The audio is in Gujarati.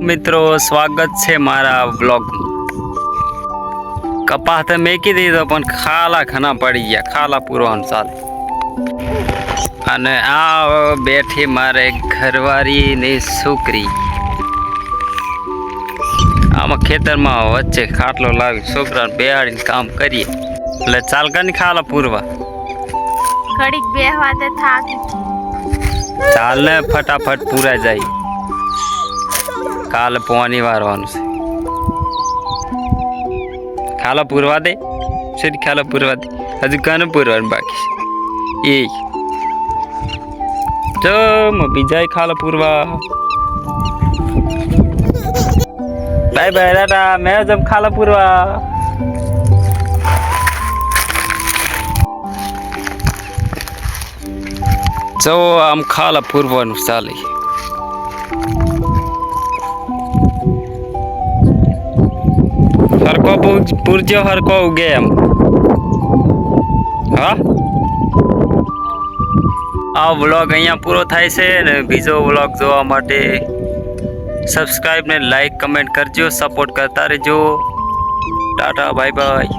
મિત્રો સ્વાગત છે મારા બ્લોગમાં। કપાસ તો મેકી દીધો પણ ખાલા ઘણા પડી ગયા, ખાલા પૂરવાનું ચાલે। અને આ બેઠી મારે ઘરવાળીની છોકરી, આમાં ખેતરમાં વચ્ચે ખાટલો લાવી છોકરાને બેહાડીને કામ કરીએ એટલે ચાલકાની ખાલા પૂરવા ઘડીક બેહવા દે થાકી ચાલ ને ફટાફટ પૂરાઈ જાય। કાલે પોવાની વારવાનું છે, ખાલા પૂરવા દે સીધી ખાલા પૂરવા દે, હજુ કાને પૂરવાનું બાકી છે એ જો બીજા ખાલા પૂરવા। બાય બાય ટાટા, मैं जब खाला पूरवा। જો આમ ખાલા પૂરવાનું ચાલે। હરકો પૂરજો, હરકો ઉગે એમ। હા, આ વ્લોગ અહીંયા પૂરો થાય છે ને બીજો વ્લોગ જોવા માટે સબસ્ક્રાઇબ ને લાઈક કમેન્ટ કરજો, સપોર્ટ કરતા રહેજો। Tata bye bye.